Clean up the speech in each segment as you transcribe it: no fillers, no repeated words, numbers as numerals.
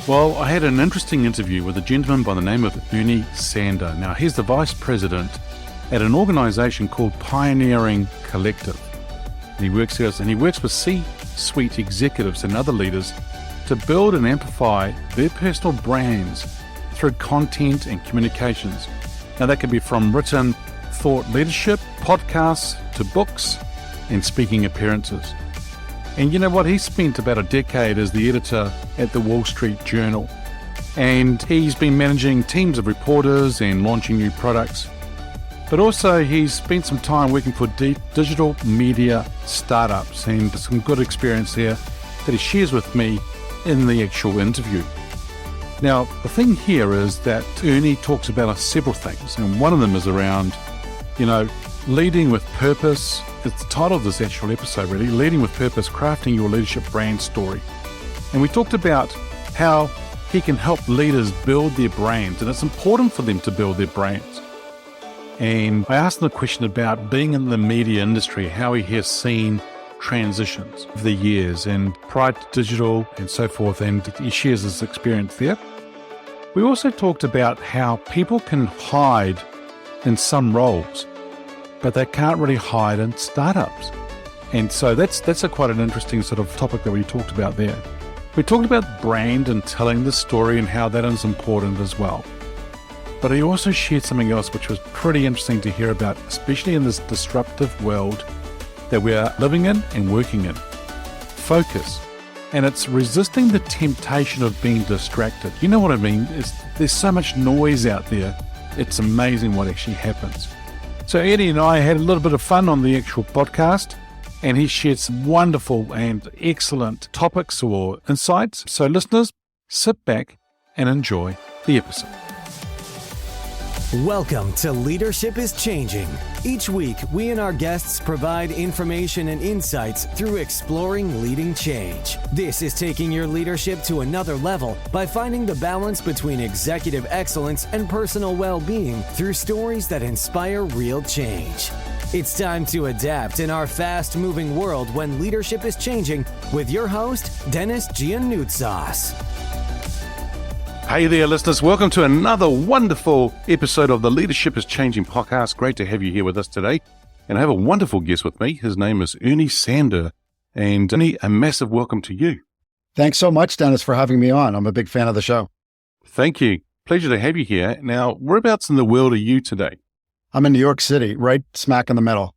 Well, I had an interesting interview with a gentleman by the name of Ernie Sander. Now, he's the vice president at an organization called Pioneering Collective. And he works with C-suite executives and other leaders to build and amplify their personal brands through content and communications. Now, that could be from written thought leadership, podcasts, to books and speaking appearances. And you know what? He spent about a decade as the editor at the Wall Street Journal. And he's been managing teams of reporters and launching new products. But also he's spent some time working for digital media startups and some good experience there that he shares with me in the actual interview. Now, the thing here is that Ernie talks about several things, and one of them is around, leading with purpose. It's the title of this actual episode, really, Leading with Purpose, Crafting Your Leadership Brand Story. And we talked about how he can help leaders build their brands, and it's important for them to build their brands. And I asked him a question about being in the media industry, how he has seen transitions of the years and prior to digital and so forth, and he shares his experience there. We also talked about how people can hide in some roles, but they can't really hide in startups. And so that's quite an interesting sort of topic that we talked about there. We talked about brand and telling the story and how that is important as well. But he also shared something else which was pretty interesting to hear about, especially in this disruptive world that we are living in and working in. Focus. And it's resisting the temptation of being distracted. You know what I mean? There's so much noise out there. It's amazing what actually happens. So Eddie and I had a little bit of fun on the actual podcast, and he shared some wonderful and excellent topics or insights. So listeners, sit back and enjoy the episode. Welcome to Leadership is Changing. Each week, we and our guests provide information and insights through exploring leading change. This is taking your leadership to another level by finding the balance between executive excellence and personal well-being through stories that inspire real change. It's time to adapt in our fast-moving world when leadership is changing with your host, Dennis Giannoutsas. Hey there, listeners. Welcome to another wonderful episode of the Leadership is Changing podcast. Great to have you here with us today. And I have a wonderful guest with me. His name is Ernie Sander. And Ernie, a massive welcome to you. Thanks so much, Dennis, for having me on. I'm a big fan of the show. Thank you. Pleasure to have you here. Now, whereabouts in the world are you today? I'm in New York City, right smack in the middle.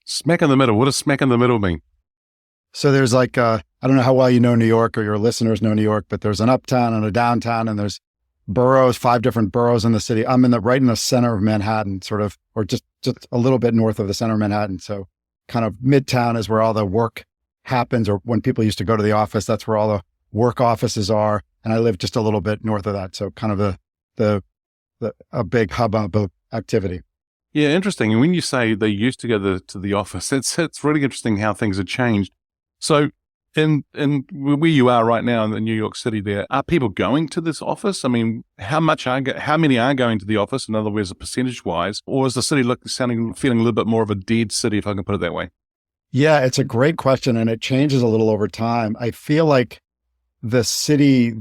Smack in the middle. What does smack in the middle mean? So there's I don't know how well you know New York or your listeners know New York, but there's an uptown and a downtown, and there's boroughs, 5 different boroughs in the city. I'm right in the center of Manhattan, sort of, or just a little bit north of the center of Manhattan. So kind of midtown is where all the work happens, or when people used to go to the office, that's where all the work offices are. And I live just a little bit north of that. So kind of a big hub of activity. Yeah, interesting. And when you say they used to go to the office, it's really interesting how things have changed. So in where you are right now in the New York City there, are people going to this office? I mean, how many are going to the office, in other words, percentage-wise? Or is the city feeling a little bit more of a dead city, if I can put it that way? Yeah, it's a great question, and it changes a little over time. I feel like the city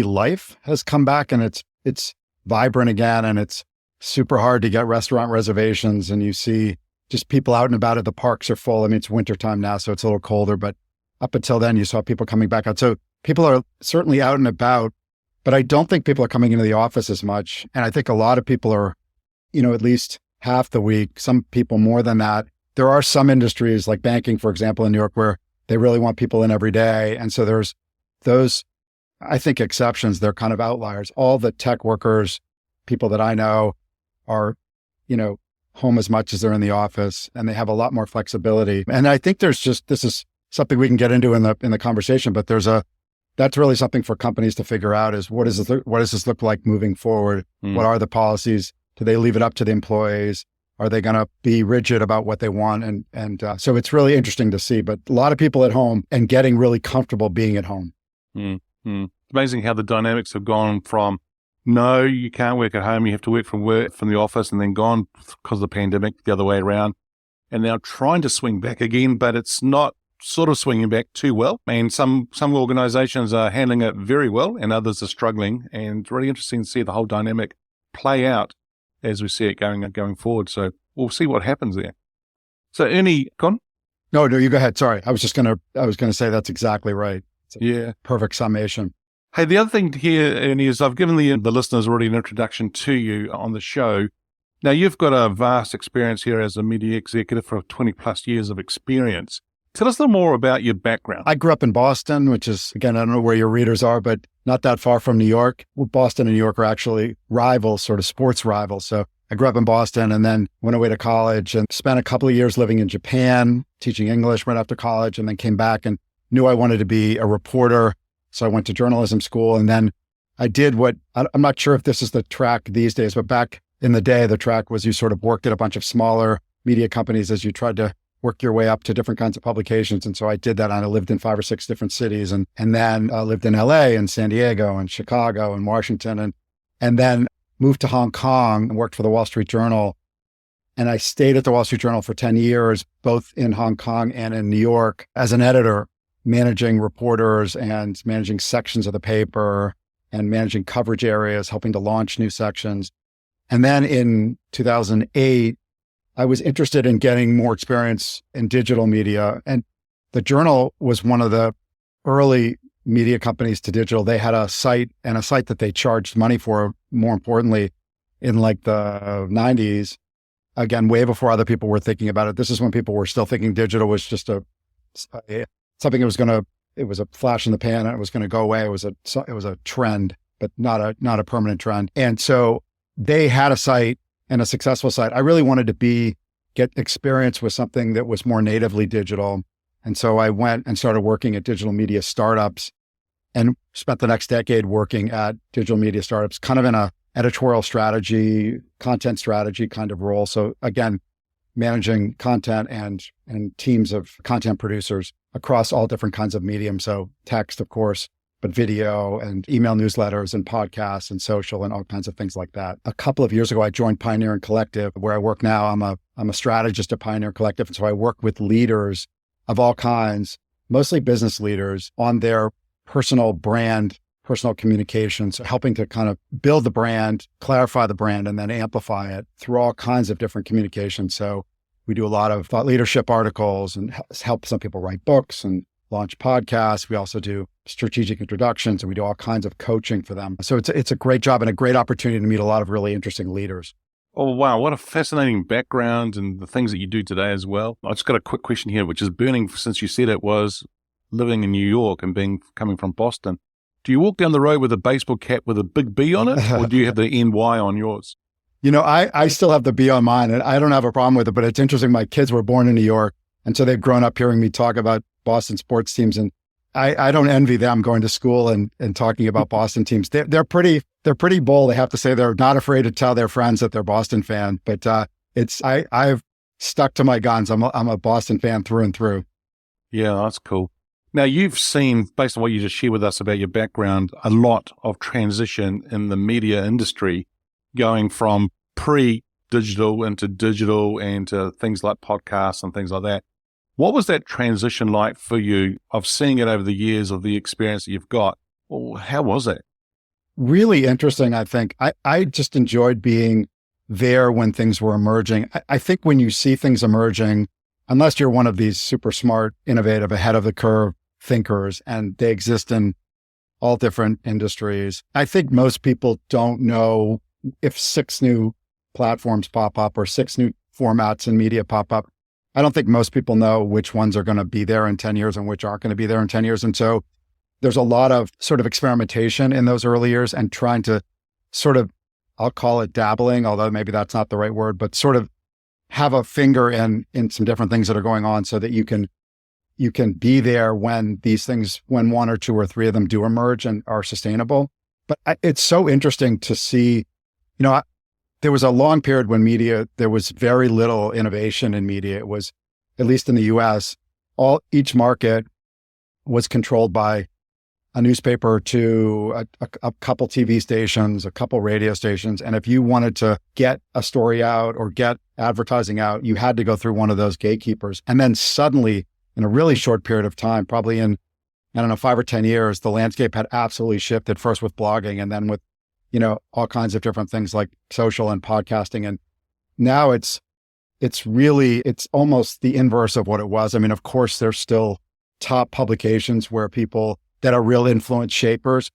life has come back, and it's vibrant again, and it's super hard to get restaurant reservations, and you see just people out and about it. The parks are full. I mean, it's wintertime now, so it's a little colder, but up until then, you saw people coming back out. So people are certainly out and about, but I don't think people are coming into the office as much. And I think a lot of people are, at least half the week, some people more than that. There are some industries like banking, for example, in New York, where they really want people in every day. And so there's those, I think, exceptions. They're kind of outliers. All the tech workers, people that I know are, home as much as they're in the office, and they have a lot more flexibility. And I think this is something we can get into in the conversation, but that's really something for companies to figure out is what does this look like moving forward? What are the policies? Do they leave it up to the employees? Are they going to be rigid about what they want? And so it's really interesting to see, but a lot of people at home and getting really comfortable being at home. It's amazing how the dynamics have gone from, no, you can't work at home. You have to work from the office, and then gone because of the pandemic the other way around. And now trying to swing back again, but it's not sort of swinging back too well, and some organizations are handling it very well and others are struggling, and it's really interesting to see the whole dynamic play out as we see it going forward. So we'll see what happens there. So Ernie, Con? No, you go ahead. Sorry. I was going to say that's exactly right. Yeah. Perfect summation. Hey, the other thing here, Ernie, is I've given the listeners already an introduction to you on the show. Now, you've got a vast experience here as a media executive for 20 plus years of experience. Tell us a little more about your background. I grew up in Boston, which is, again, I don't know where your readers are, but not that far from New York. Well, Boston and New York are actually rivals, sort of sports rivals. So I grew up in Boston and then went away to college and spent a couple of years living in Japan, teaching English right after college, and then came back and knew I wanted to be a reporter. So I went to journalism school, and then I did what, I'm not sure if this is the track these days, but back in the day, the track was you sort of worked at a bunch of smaller media companies as you tried to work your way up to different kinds of publications. And so I did that. And I lived in 5 or 6 different cities, and then lived in LA and San Diego and Chicago and Washington, and then moved to Hong Kong and worked for the Wall Street Journal. And I stayed at the Wall Street Journal for 10 years, both in Hong Kong and in New York as an editor, managing reporters and managing sections of the paper and managing coverage areas, helping to launch new sections. And then in 2008, I was interested in getting more experience in digital media. And the Journal was one of the early media companies to digital. They had a site that they charged money for, more importantly, in like the 90s. Again, way before other people were thinking about it. This is when people were still thinking digital was just something that it was a flash in the pan and it was going to go away. It was a trend, but not a permanent trend. And so they had a site, and a successful site. I really wanted to get experience with something that was more natively digital. And so I went and started working at digital media startups and spent the next decade working at digital media startups, kind of in a editorial strategy, content strategy kind of role. So again, managing content and teams of content producers across all different kinds of mediums. So text, of course, but video and email newsletters and podcasts and social and all kinds of things like that. A couple of years ago, I joined Pioneer and Collective, where I work now. I'm a strategist at Pioneer and Collective. And so I work with leaders of all kinds, mostly business leaders, on their personal brand, personal communications, helping to kind of build the brand, clarify the brand, and then amplify it through all kinds of different communications. So we do a lot of thought leadership articles and help some people write books and launch podcasts. We also do strategic introductions, and we do all kinds of coaching for them. So it's a great job and a great opportunity to meet a lot of really interesting leaders. Oh, wow. What a fascinating background and the things that you do today as well. I just got a quick question here, which is burning since you said it, was living in New York and coming from Boston. Do you walk down the road with a baseball cap with a big B on it, or do you have the NY on yours? You know, I still have the B on mine, and I don't have a problem with it, but it's interesting. My kids were born in New York, and so they've grown up hearing me talk about Boston sports teams, and I don't envy them going to school and talking about Boston teams. They're pretty bold. I have to say, they're not afraid to tell their friends that they're Boston fan, but I've stuck to my guns. I'm a Boston fan through and through. Yeah, that's cool. Now, you've seen, based on what you just shared with us about your background, a lot of transition in the media industry, going from pre-digital into digital and to things like podcasts and things like that. What was that transition like for you, of seeing it over the years, of the experience that you've got? Well, how was it? Really interesting, I think. I just enjoyed being there when things were emerging. I think when you see things emerging, unless you're one of these super smart, innovative, ahead of the curve thinkers, and they exist in all different industries, I think most people don't know if 6 new platforms pop up or 6 new formats in media pop up. I don't think most people know which ones are going to be there in 10 years and which aren't going to be there in 10 years. And so there's a lot of sort of experimentation in those early years and trying to sort of, I'll call it dabbling, although maybe that's not the right word, but sort of have a finger in some different things that are going on so that you can be there when these things, when 1 or 2 or 3 of them do emerge and are sustainable. But it's so interesting to see, there was a long period when there was very little innovation in media. It was, at least in the US, each market was controlled by a newspaper or 2, a couple TV stations, a couple radio stations. And if you wanted to get a story out or get advertising out, you had to go through one of those gatekeepers. And then suddenly in a really short period of time, probably in, I don't know, 5 or 10 years, the landscape had absolutely shifted, first with blogging and then with, all kinds of different things like social and podcasting. And now it's almost the inverse of what it was. I mean, of course, there's still top publications where people that are real influence shapers,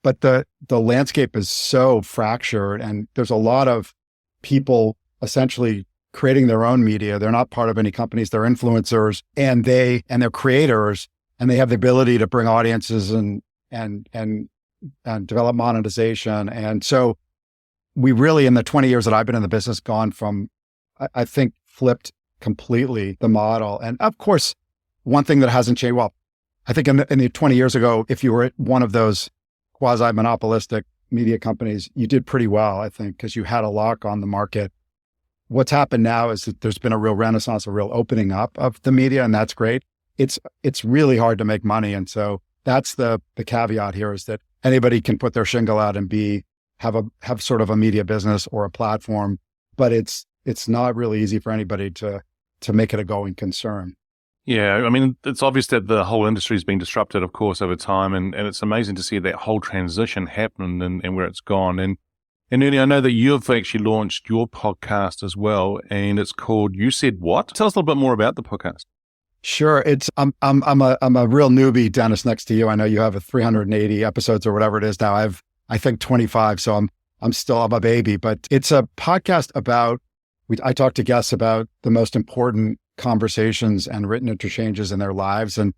but the landscape is so fractured and there's a lot of people essentially creating their own media. They're not part of any companies, they're influencers and they're creators and they have the ability to bring audiences and develop monetization. And so we really, in the 20 years that I've been in the business, gone from, I think, flipped completely the model. And of course, one thing that hasn't changed, well, I think in the 20 years ago, if you were at one of those quasi-monopolistic media companies, you did pretty well, I think, because you had a lock on the market. What's happened now is that there's been a real renaissance, a real opening up of the media, and that's great. It's really hard to make money. And so that's the caveat here, is that anybody can put their shingle out and have sort of a media business or a platform, but it's not really easy for anybody to make it a going concern. Yeah, I mean, it's obvious that the whole industry has been disrupted, of course, over time, and it's amazing to see that whole transition happen and where it's gone. And Ernie, I know that you've actually launched your podcast as well, and it's called You Said What? Tell us a little bit more about the podcast. Sure. I'm a real newbie, Dennis, next to you. I know you have 380 episodes or whatever it is now. I think 25. So I'm still a baby, but it's a podcast about, I talk to guests about the most important conversations and written interchanges in their lives. And,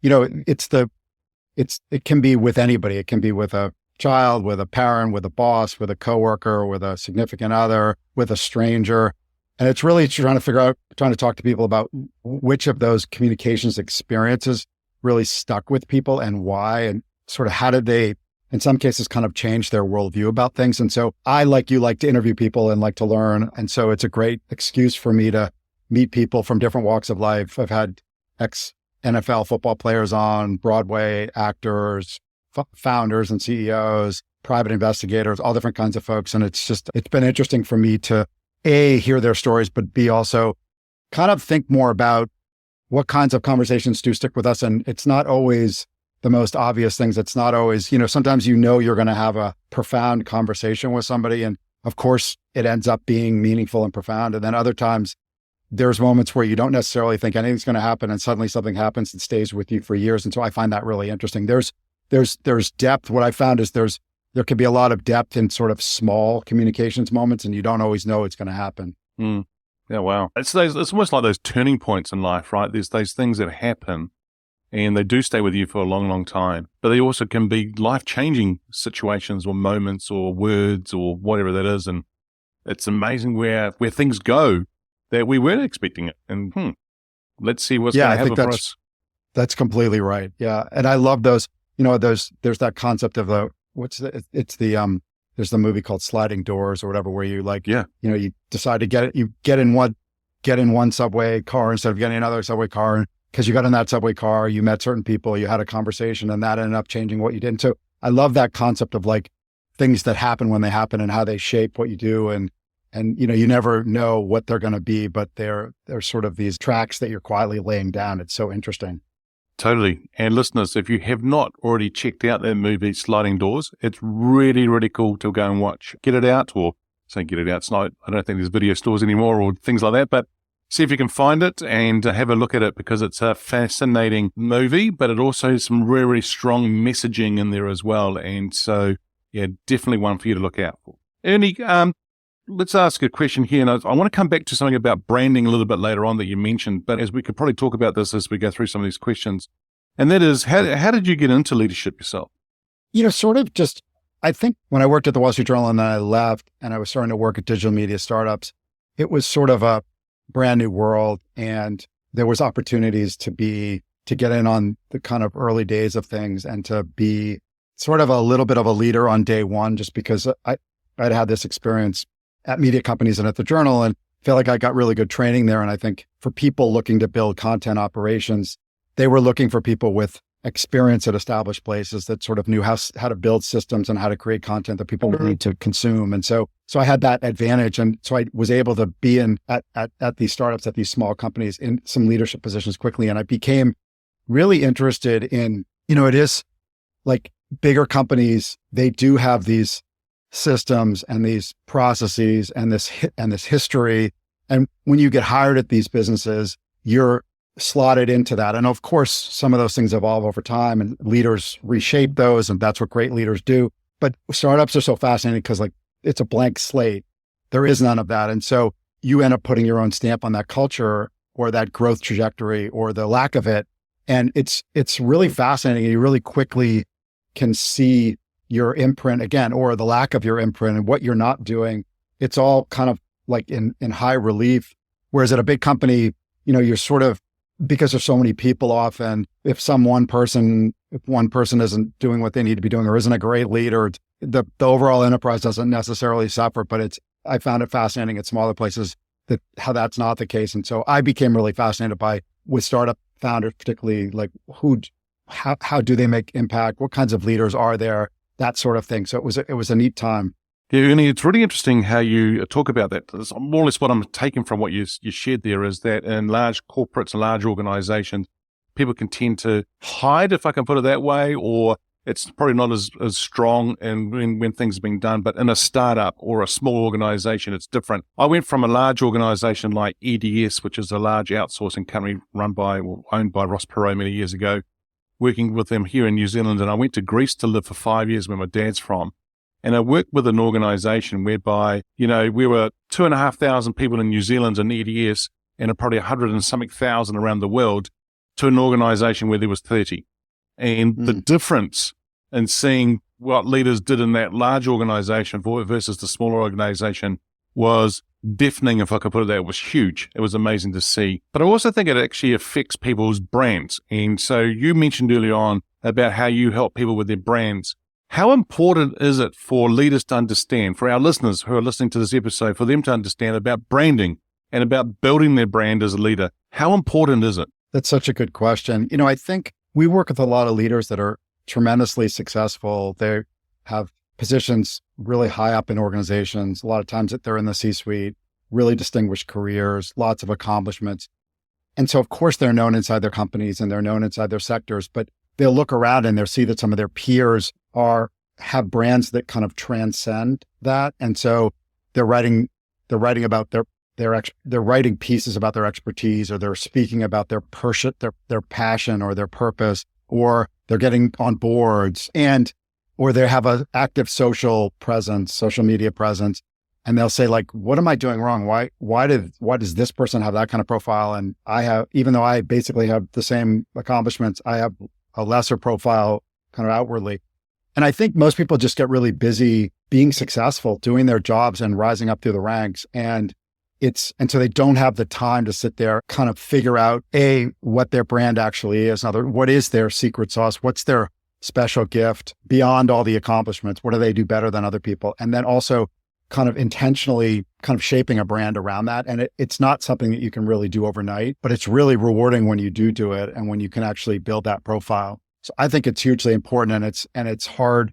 it can be with anybody. It can be with a child, with a parent, with a boss, with a coworker, with a significant other, with a stranger. And it's really trying to talk to people about which of those communications experiences really stuck with people and why, and sort of how did they, in some cases, kind of change their worldview about things. And so I, like you, like to interview people and like to learn. And so it's a great excuse for me to meet people from different walks of life. I've had ex-NFL football players on, Broadway actors, founders and CEOs, private investigators, all different kinds of folks. And it's been interesting for me to A, hear their stories, but B, also kind of think more about what kinds of conversations do stick with us. And it's not always the most obvious things. It's not always, sometimes you're going to have a profound conversation with somebody. And of course, it ends up being meaningful and profound. And then other times, there's moments where you don't necessarily think anything's going to happen and suddenly something happens and stays with you for years. And so I find that really interesting. There's depth. What I found is there can be a lot of depth in sort of small communications moments, and you don't always know it's going to happen. Mm. Yeah, wow. It's almost like those turning points in life, right? There's those things that happen and they do stay with you for a long, long time, but they also can be life-changing situations or moments or words or whatever that is. And it's amazing where things go that we weren't expecting it. And let's see what's going to happen for us. That's completely right. Yeah. And I love those, there's that concept of there's the movie called Sliding Doors or whatever, where you you decide to get in one subway car instead of getting another subway car. Because you got in that subway car, you met certain people, you had a conversation, and that ended up changing what you did. And so I love that concept of like things that happen when they happen and how they shape what you do. And you never know what they're going to be, but they're sort of these tracks that you're quietly laying down. It's so interesting. Totally. And listeners, if you have not already checked out that movie, Sliding Doors, it's really, really cool to go and watch. Get it out, or say get it out. It's not, I don't think there's video stores anymore or things like that, but see if you can find it and have a look at it, because it's a fascinating movie, but it also has some really, really strong messaging in there as well. And so, yeah, definitely one for you to look out for. Ernie, let's ask a question here. And I want to come back to something about branding a little bit later on that you mentioned, but as we could probably talk about this as we go through some of these questions. And that is, how did you get into leadership yourself? Sort of just, I think when I worked at the Wall Street Journal and then I left and I was starting to work at digital media startups, it was sort of a brand new world. And there was opportunities to get in on the kind of early days of things and to be sort of a little bit of a leader on day one, just because I'd had this experience at media companies and at the Journal, and feel like I got really good training there. And I think for people looking to build content operations, they were looking for people with experience at established places that sort of knew how to build systems and how to create content that people would need to consume. And so I had that advantage. And so I was able to be at these startups, at these small companies in some leadership positions quickly. And I became really interested in, it is like bigger companies, they do have these systems and these processes and this history. And when you get hired at these businesses, you're slotted into that. And of course, some of those things evolve over time and leaders reshape those. And that's what great leaders do. But startups are so fascinating because like it's a blank slate. There is none of that. And so you end up putting your own stamp on that culture or that growth trajectory or the lack of it. And it's really fascinating. You really quickly can see your imprint again, or the lack of your imprint and what you're not doing. It's all kind of like in high relief. Whereas at a big company, you're sort of, because there's so many people often, if one person isn't doing what they need to be doing or isn't a great leader, the overall enterprise doesn't necessarily suffer. But I found it fascinating at smaller places how that's not the case. And so I became really fascinated with startup founders, particularly like how do they make impact? What kinds of leaders are there? That sort of thing. So it was a neat time. Yeah, Ernie, it's really interesting how you talk about that. It's more or less what I'm taking from what you shared there is that in large corporates and large organizations, people can tend to hide, if I can put it that way, or it's probably not as strong and when things are being done. But in a startup or a small organization, it's different. I went from a large organization like EDS, which is a large outsourcing company owned by Ross Perot many years ago, working with them here in New Zealand. And I went to Greece to live for 5 years where my dad's from. And I worked with an organization whereby, we were 2,500 people in New Zealand in EDS and probably 100 and something thousand around the world to an organization where there was 30. And the difference in seeing what leaders did in that large organization versus the smaller organization was deafening, if I could put it that. It was huge. It was amazing to see. But I also think it actually affects people's brands. And so you mentioned early on about how you help people with their brands. How important is it for leaders to understand, for our listeners who are listening to this episode, for them to understand about branding and about building their brand as a leader? How important is it? That's such a good question. I think we work with a lot of leaders that are tremendously successful. They have positions really high up in organizations. A lot of times that they're in the C-suite, really distinguished careers, lots of accomplishments. And so of course they're known inside their companies and they're known inside their sectors, but they'll look around and they'll see that some of their peers have brands that kind of transcend that. And so they're writing about they're writing pieces about their expertise, or they're speaking about their passion or their purpose, or they're getting on boards or they have an active social media presence. And they'll say like, what am I doing wrong? Why does this person have that kind of profile? And even though I basically have the same accomplishments, I have a lesser profile kind of outwardly. And I think most people just get really busy being successful, doing their jobs and rising up through the ranks. And so they don't have the time to sit there, kind of figure out what their brand actually is. What is their secret sauce? What's their special gift beyond all the accomplishments? What do they do better than other people? And then also kind of intentionally kind of shaping a brand around that. And it's not something that you can really do overnight, but it's really rewarding when you do it and when you can actually build that profile. So I think it's hugely important, and it's hard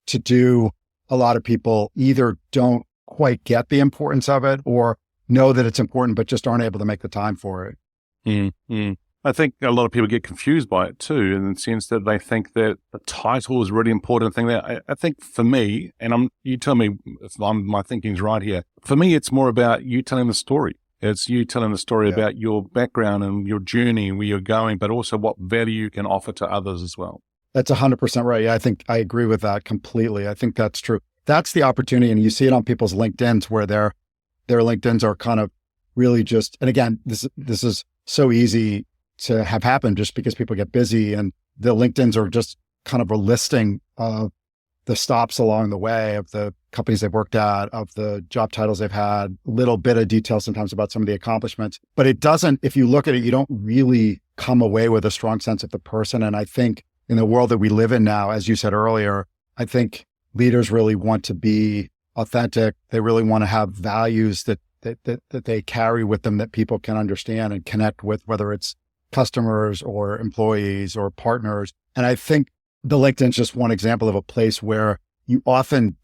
to do. A lot of people either don't quite get the importance of it or know that it's important, but just aren't able to make the time for it. Mm-hmm. I think a lot of people get confused by it too, in the sense that they think that the title is a really important thing. I think for me, and you tell me if my thinking's right here, for me, it's more about you telling the story. It's you telling the story about your background and your journey and where you're going, but also what value you can offer to others as well. That's 100% right. Yeah, I think I agree with that completely. I think that's true. That's the opportunity. And you see it on people's LinkedIns where their LinkedIns are kind of really just, and again, this is so easy to have happen just because people get busy, and the LinkedIns are just kind of a listing of the stops along the way of the companies they've worked at, of the job titles they've had, a little bit of detail sometimes about some of the accomplishments. But it doesn't, if you look at it, you don't really come away with a strong sense of the person. And I think in the world that we live in now, as you said earlier, I think leaders really want to be authentic. They really want to have values that they carry with them that people can understand and connect with, whether it's customers or employees or partners. And I think the LinkedIn is just one example of a place where you often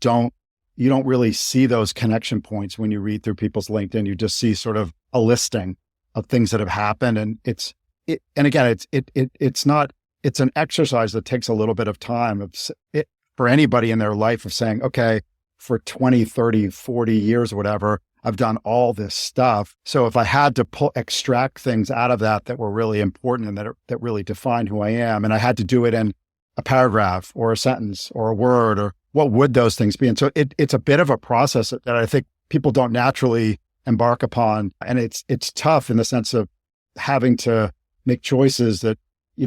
you don't really see those connection points when you read through people's LinkedIn. You just see sort of a listing of things that have happened. And it's an exercise that takes a little bit of time for anybody in their life of saying, okay, for 20, 30, 40 years or whatever, I've done all this stuff. So if I had to extract things out of that were really important and that really defined who I am, and I had to do it in a paragraph or a sentence or a word, or what would those things be? And so it's a bit of a process that I think people don't naturally embark upon. And it's tough in the sense of having to make choices that,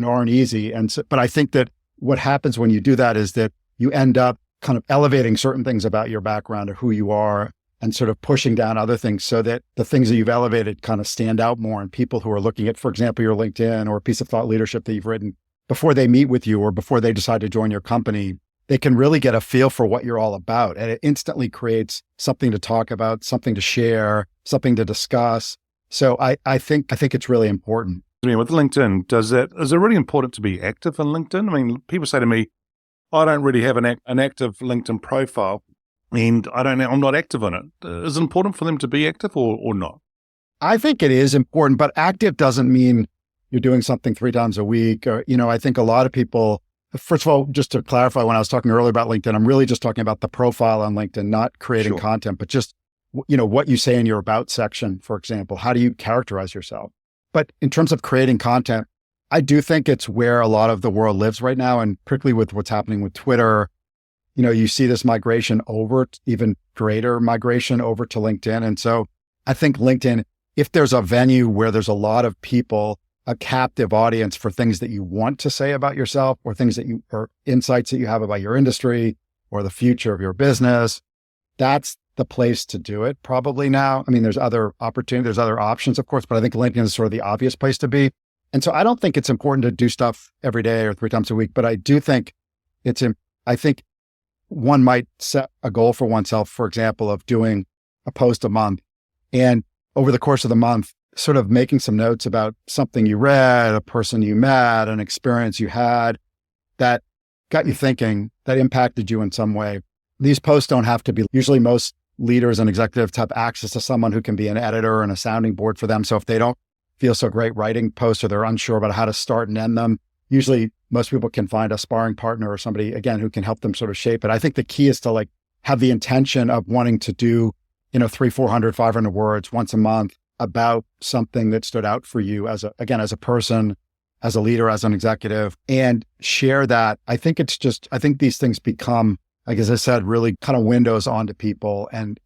aren't easy. And so, but I think that what happens when you do that is that you end up kind of elevating certain things about your background or who you are, and sort of pushing down other things so that the things that you've elevated kind of stand out more. And people who are looking at, for example, your LinkedIn or a piece of thought leadership that you've written, before they meet with you or before they decide to join your company, they can really get a feel for what you're all about. And it instantly creates something to talk about, something to share, something to discuss. So I think it's really important. I mean, with LinkedIn, is it really important to be active on LinkedIn? I mean, people say to me, I don't really have an active LinkedIn profile, and I'm not active on it. Is it important for them to be active or not? I think it is important, but active doesn't mean you're doing something 3 times a week. Or, I think a lot of people, first of all, just to clarify, when I was talking earlier about LinkedIn, I'm really just talking about the profile on LinkedIn, not creating content, but just, what you say in your about section, for example. How do you characterize yourself? But in terms of creating content, I do think it's where a lot of the world lives right now. And particularly with what's happening with Twitter, you see this migration over, even greater migration over to LinkedIn. And so I think LinkedIn, if there's a venue where there's a lot of people, a captive audience for things that you want to say about yourself, or things or insights that you have about your industry or the future of your business, that's the place to do it probably now. I mean, there's other opportunities, there's other options, of course, but I think LinkedIn is sort of the obvious place to be. And so I don't think it's important to do stuff every day or 3 times a week, but I do think I think one might set a goal for oneself, for example, of doing a post a month, and over the course of the month, sort of making some notes about something you read, a person you met, an experience you had that got you thinking, that impacted you in some way. These posts don't have to be, usually most leaders and executives have access to someone who can be an editor and a sounding board for them. So if they don't feel so great writing posts, or they're unsure about how to start and end them, usually most people can find a sparring partner or somebody, again, who can help them sort of shape it. I think the key is to have the intention of wanting to do, 300, 400, 500 words once a month about something that stood out for you as a person, as a leader, as an executive, and share that. I think these things become, like, as I said, really kind of windows onto people and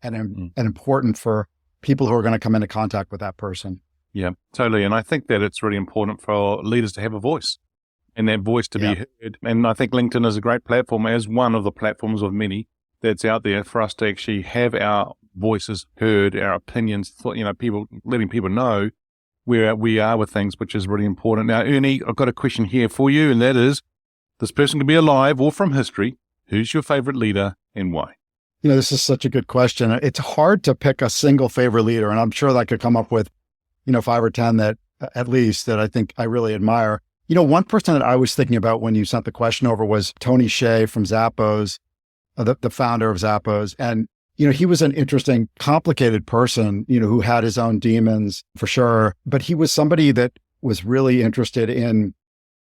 important for people who are going to come into contact with that person. Yeah, totally. And I think that it's really important for leaders to have a voice, and that voice to be heard. And I think LinkedIn is a great platform, as one of the platforms of many that's out there, for us to actually have our voices heard, our opinions, letting people know where we are with things, which is really important. Now, Ernie, I've got a question here for you, and that is, this person can be alive or from history. Who's your favorite leader and why? This is such a good question. It's hard to pick a single favorite leader, and I'm sure that I could come up with 5 or 10 that at least that I think I really admire. One person that I was thinking about when you sent the question over was Tony Hsieh from Zappos, the founder of Zappos. And, he was an interesting, complicated person, who had his own demons for sure, but he was somebody that was really interested in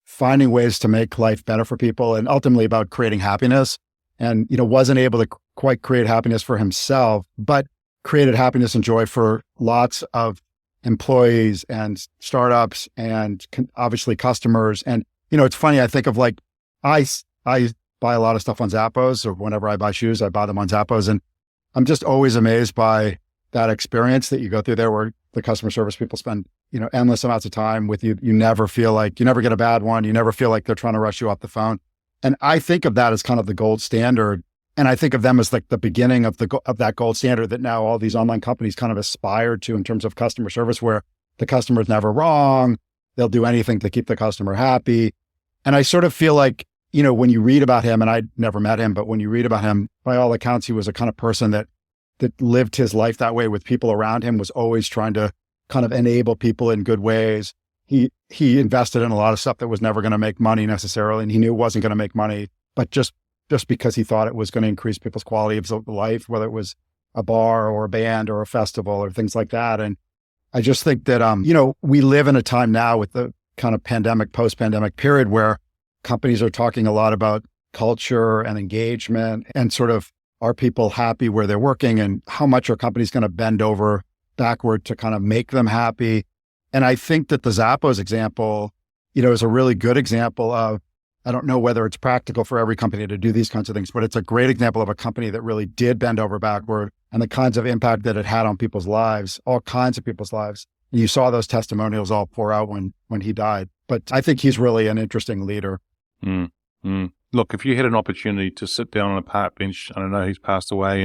finding ways to make life better for people and ultimately about creating happiness, and, wasn't able to quite create happiness for himself, but created happiness and joy for lots of employees and startups and obviously customers. And, it's funny, I think of I buy a lot of stuff on Zappos, or whenever I buy shoes, I buy them on Zappos. And I'm just always amazed by that experience that you go through there, where the customer service people spend, endless amounts of time with you. You never feel like, you never get a bad one. You never feel like they're trying to rush you off the phone. And I think of that as kind of the gold standard. And I think of them as the beginning of that gold standard that now all these online companies kind of aspire to in terms of customer service, where the customer's never wrong. They'll do anything to keep the customer happy. And I sort of feel like, when you read about him, and I never met him, but when you read about him, by all accounts, he was a kind of person that lived his life that way with people around him, was always trying to kind of enable people in good ways, he invested in a lot of stuff that was never going to make money necessarily, and he knew it wasn't going to make money, but just because he thought it was going to increase people's quality of life, whether it was a bar or a band or a festival or things like that. And I just think that, we live in a time now with the kind of pandemic, post-pandemic period where companies are talking a lot about culture and engagement and sort of, are people happy where they're working, and how much are companies going to bend over backward to kind of make them happy? And I think that the Zappos example, is a really good example of, I don't know whether it's practical for every company to do these kinds of things, but it's a great example of a company that really did bend over backward and the kinds of impact that it had on people's lives, all kinds of people's lives. And you saw those testimonials all pour out when he died. But I think he's really an interesting leader. Look, if you had an opportunity to sit down on a park bench, I don't know, he's passed away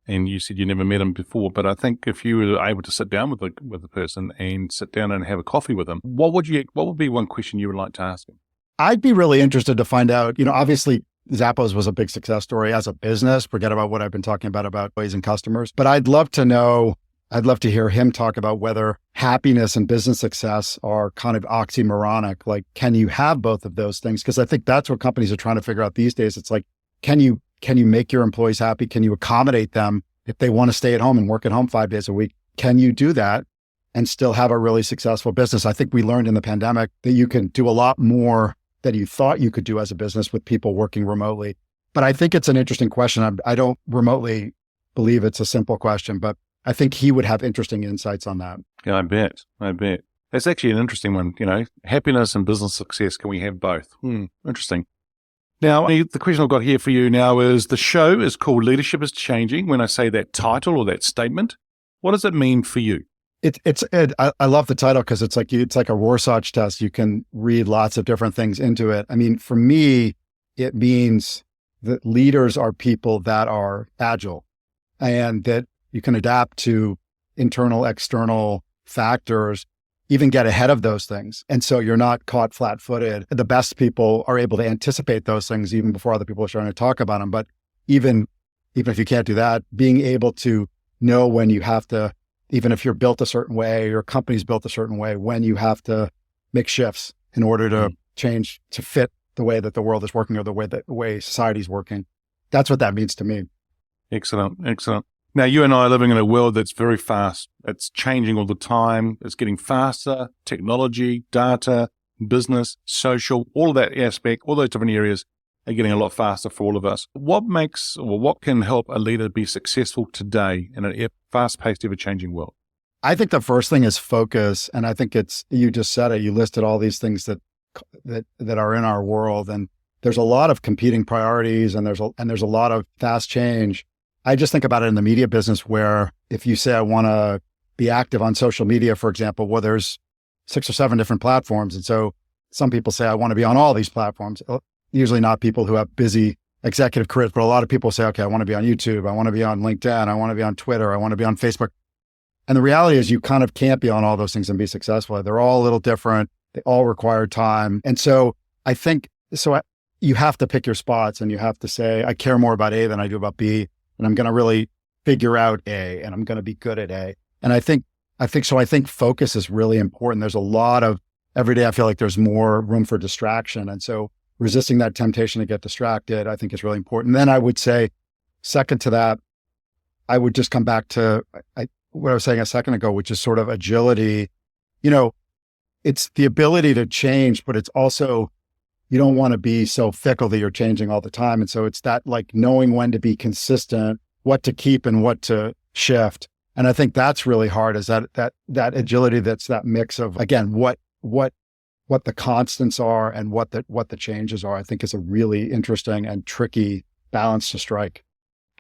and you said you never met him before, but I think if you were able to sit down with the person and sit down and have a coffee with him, what would be one question you would like to ask him? I'd be really interested to find out, obviously Zappos was a big success story as a business. Forget about what I've been talking about employees and customers, but I'd love to hear him talk about whether happiness and business success are kind of oxymoronic. Like, can you have both of those things? Because I think that's what companies are trying to figure out these days. It's like, can you make your employees happy? Can you accommodate them if they want to stay at home and work at home 5 days a week? Can you do that and still have a really successful business? I think we learned in the pandemic that you can do a lot more than you thought you could do as a business with people working remotely. But I think it's an interesting question. I don't remotely believe it's a simple question, but I think he would have interesting insights on that. Yeah, I bet. That's actually an interesting one. Happiness and business success. Can we have both? Interesting. Now, the question I've got here for you now is, the show is called Leadership is Changing. When I say that title or that statement, what does it mean for you? I love the title because it's like a Rorschach test. You can read lots of different things into it. I mean, for me, it means that leaders are people that are agile and that you can adapt to internal, external factors, even get ahead of those things. And so you're not caught flat-footed. The best people are able to anticipate those things even before other people are starting to talk about them. But even if you can't do that, being able to know when you have to, even if you're built a certain way, your company's built a certain way, when you have to make shifts in order to change to fit the way that the world is working or the way society's working. That's what that means to me. Excellent. Now, you and I are living in a world that's very fast. It's changing all the time. It's getting faster. Technology, data, business, social, all of that aspect, all those different areas are getting a lot faster for all of us. What can help a leader be successful today in a fast-paced, ever-changing world? I think the first thing is focus. And I think you just said it, you listed all these things that are in our world. And there's a lot of competing priorities and there's a lot of fast change. I just think about it in the media business where if you say, I want to be active on social media, for example, well, there's 6 or 7 different platforms. And so some people say, I want to be on all these platforms. Usually not people who have busy executive careers, but a lot of people say, okay, I want to be on YouTube. I want to be on LinkedIn. I want to be on Twitter. I want to be on Facebook. And the reality is you kind of can't be on all those things and be successful. They're all a little different. They all require time. And so I think, you have to pick your spots and you have to say, I care more about A than I do about B. And I'm going to really figure out A and I'm going to be good at A. And I think focus is really important. There's a lot of, every day I feel like there's more room for distraction. And so resisting that temptation to get distracted, I think is really important. And then I would say, second to that, I would just come back to what I was saying a second ago, which is sort of agility. It's the ability to change, but it's also, you don't want to be so fickle that you're changing all the time. And so it's that like knowing when to be consistent, what to keep and what to shift. And I think that's really hard, is that agility, that's that mix of, again, what the constants are and what the changes are, I think is a really interesting and tricky balance to strike.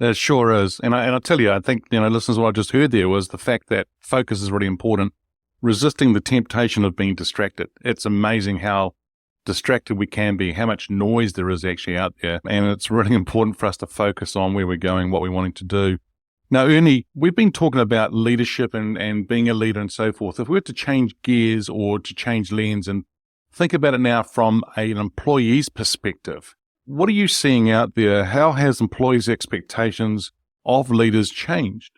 It sure is. And I'll tell you, I think, listeners, what I just heard there was the fact that focus is really important. Resisting the temptation of being distracted. It's amazing how distracted we can be, how much noise there is actually out there. And it's really important for us to focus on where we're going, what we're wanting to do. Now, Ernie, we've been talking about leadership and being a leader and so forth. If we were to change gears or to change lens and think about it now from an employee's perspective, what are you seeing out there? How has employees' expectations of leaders changed?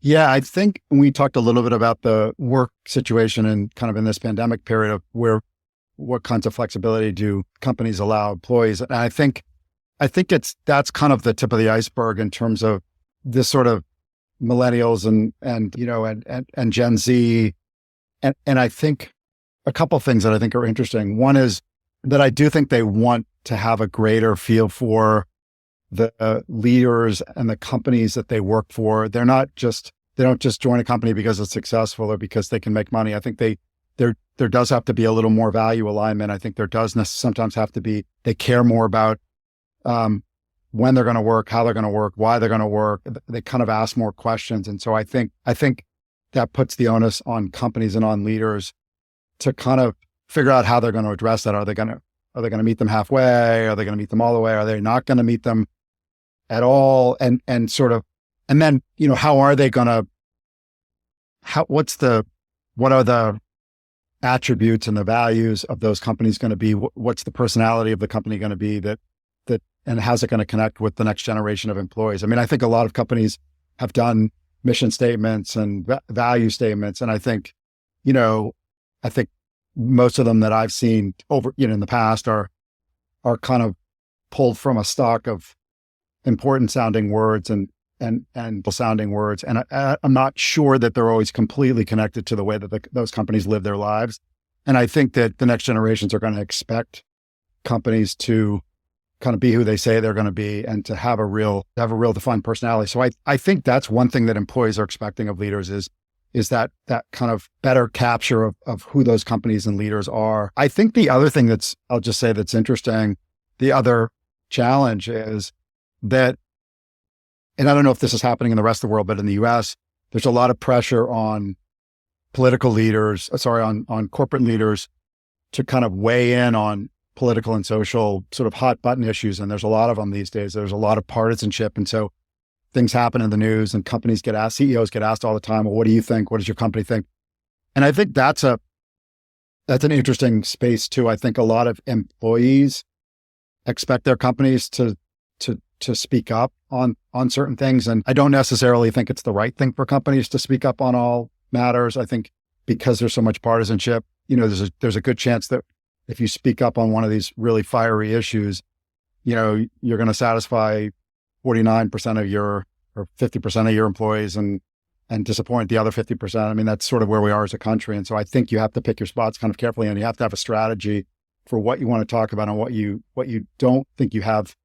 Yeah, I think we talked a little bit about the work situation and kind of in this pandemic period of where what kinds of flexibility do companies allow employees. And I think that's kind of the tip of the iceberg in terms of this sort of millennials and Gen Z. And I think a couple of things that I think are interesting. One is that I do think they want to have a greater feel for the leaders and the companies that they work for. They don't just join a company because it's successful or because they can make money. I think there does have to be a little more value alignment. I think there does sometimes have to be, they care more about when they're going to work, how they're going to work, why they're going to work. They kind of ask more questions. And so I think that puts the onus on companies and on leaders to kind of figure out how they're going to address that. Are they going to meet them halfway? Are they going to meet them all the way? Are they not going to meet them at all? And then, how are they going to, what are the attributes and the values of those companies going to be? What's the personality of the company going to be and how's it going to connect with the next generation of employees? I mean, I think a lot of companies have done mission statements and value statements. And I think most of them that I've seen over, in the past are kind of pulled from a stock of important sounding words and sounding words. And I'm not sure that they're always completely connected to the way that those companies live their lives. And I think that the next generations are going to expect companies to kind of be who they say they're going to be and to have a real defined personality. So I think that's one thing that employees are expecting of leaders is that kind of better capture of who those companies and leaders are. I think the other thing that's interesting, the other challenge is that, and I don't know if this is happening in the rest of the world, but in the US, there's a lot of pressure on corporate leaders to kind of weigh in on political and social sort of hot button issues. And there's a lot of them these days. There's a lot of partisanship. And so things happen in the news and CEOs get asked all the time, well, what do you think? What does your company think? And I think that's an interesting space too. I think a lot of employees expect their companies to speak up on certain things. And I don't necessarily think it's the right thing for companies to speak up on all matters. I think because there's so much partisanship, there's a good chance that if you speak up on one of these really fiery issues, you're going to satisfy 49% of your or 50% of your employees and disappoint the other 50%. I mean, that's sort of where we are as a country. And so I think you have to pick your spots kind of carefully, and you have to have a strategy for what you want to talk about and what you don't think you have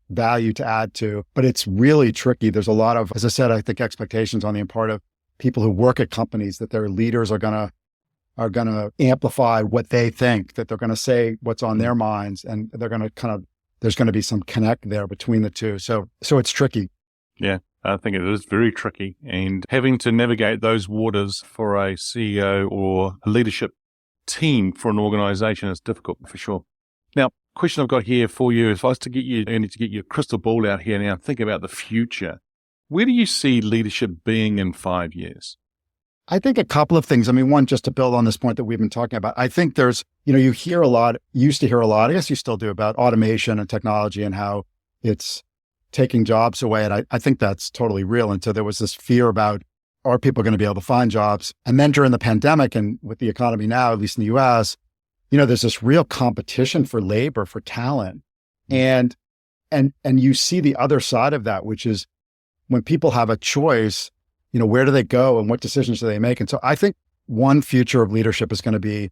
value to add to. But it's really tricky. There's a lot of, as I said, I think expectations on the part of people who work at companies that their leaders are going to amplify what they think, that they're going to say what's on their minds, and they're going to there's going to be some connect there between the two. So it's tricky. Yeah, I think it is very tricky, and having to navigate those waters for a CEO or a leadership team for an organization is difficult for sure. Now, question I've got here for you, if I was to get you, Ernie, to get your crystal ball out here now, think about the future. Where do you see leadership being in 5 years? I think a couple of things. I mean, one, just to build on this point that we've been talking about, I think there's, you used to hear a lot, I guess you still do, about automation and technology and how it's taking jobs away. And I think that's totally real. And so there was this fear about, are people going to be able to find jobs? And then during the pandemic and with the economy now, at least in the US, there's this real competition for labor, for talent. And you see the other side of that, which is when people have a choice, where do they go and what decisions do they make? And so I think one future of leadership is going to be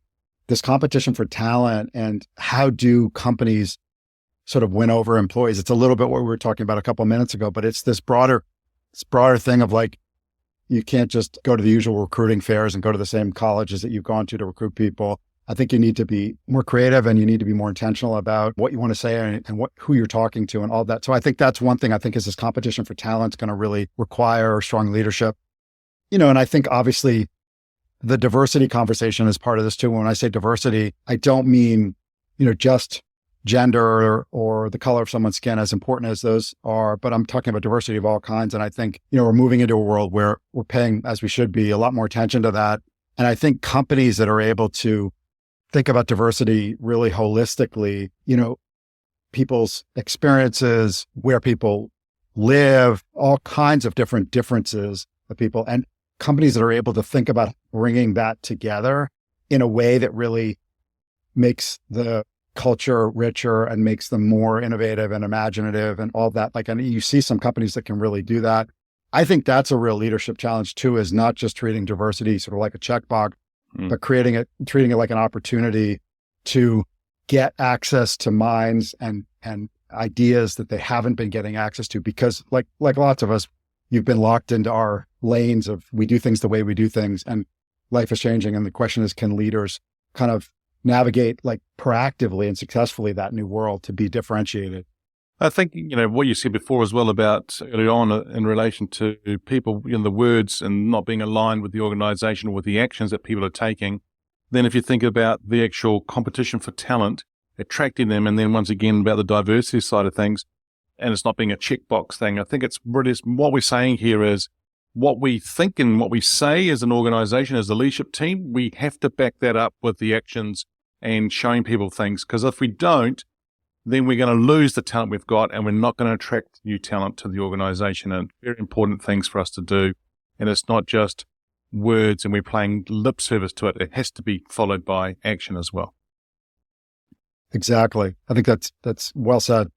this competition for talent, and how do companies sort of win over employees? It's a little bit what we were talking about a couple of minutes ago, but it's this broader thing of like, you can't just go to the usual recruiting fairs and go to the same colleges that you've gone to recruit people. I think you need to be more creative, and you need to be more intentional about what you want to say and who you're talking to and all that. So I think that's one thing. I think is this competition for talent is going to really require strong leadership. And I think obviously the diversity conversation is part of this too. When I say diversity, I don't mean, just gender or the color of someone's skin, as important as those are, but I'm talking about diversity of all kinds. And I think, we're moving into a world where we're paying, as we should be, a lot more attention to that. And I think companies that are able to think about diversity really holistically, people's experiences, where people live, all kinds of different differences of people, and companies that are able to think about bringing that together in a way that really makes the culture richer and makes them more innovative and imaginative and all that. Like, and you see some companies that can really do that. I think that's a real leadership challenge too, is not just treating diversity sort of like a checkbox, but treating it like an opportunity to get access to minds and ideas that they haven't been getting access to, because like lots of us, you've been locked into our lanes of we do things the way we do things, and life is changing. And the question is, can leaders kind of navigate like proactively and successfully that new world to be differentiated? I think, what you said before as well about early on in relation to people, the words and not being aligned with the organization or with the actions that people are taking. Then if you think about the actual competition for talent, attracting them, and then once again about the diversity side of things, and it's not being a checkbox thing. I think it's really, what we're saying here is what we think and what we say as an organization, as a leadership team, we have to back that up with the actions and showing people things. Because if we don't, then we're going to lose the talent we've got, and we're not going to attract new talent to the organization. And very important things for us to do. And it's not just words and we're playing lip service to it. It has to be followed by action as well. Exactly. I think that's well said.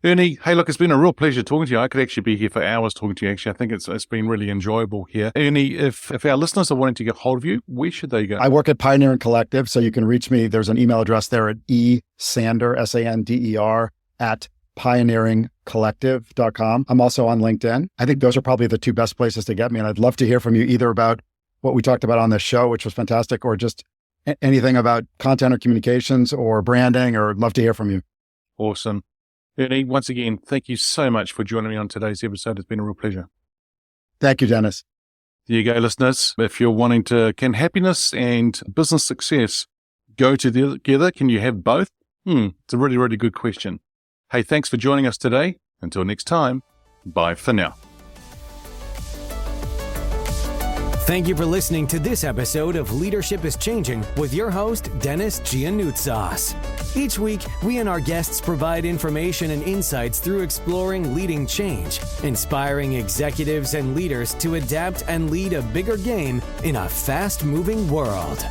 Ernie, hey, look, it's been a real pleasure talking to you. I could actually be here for hours talking to you. Actually, I think it's been really enjoyable here. Ernie, if our listeners are wanting to get hold of you, where should they go? I work at Pioneering Collective, so you can reach me. There's an email address there at esander, S-A-N-D-E-R, at pioneeringcollective.com. I'm also on LinkedIn. I think those are probably the two best places to get me. And I'd love to hear from you either about what we talked about on this show, which was fantastic, or just anything about content or communications or branding, or I'd love to hear from you. Awesome. Ernie, once again, thank you so much for joining me on today's episode. It's been a real pleasure. Thank you, Dennis. There you go, listeners. If you're wanting to, can happiness and business success go together? Can you have both? It's a really, really good question. Hey, thanks for joining us today. Until next time, bye for now. Thank you for listening to this episode of Leadership is Changing with your host, Dennis Giannoutsas. Each week, we and our guests provide information and insights through exploring leading change, inspiring executives and leaders to adapt and lead a bigger game in a fast-moving world.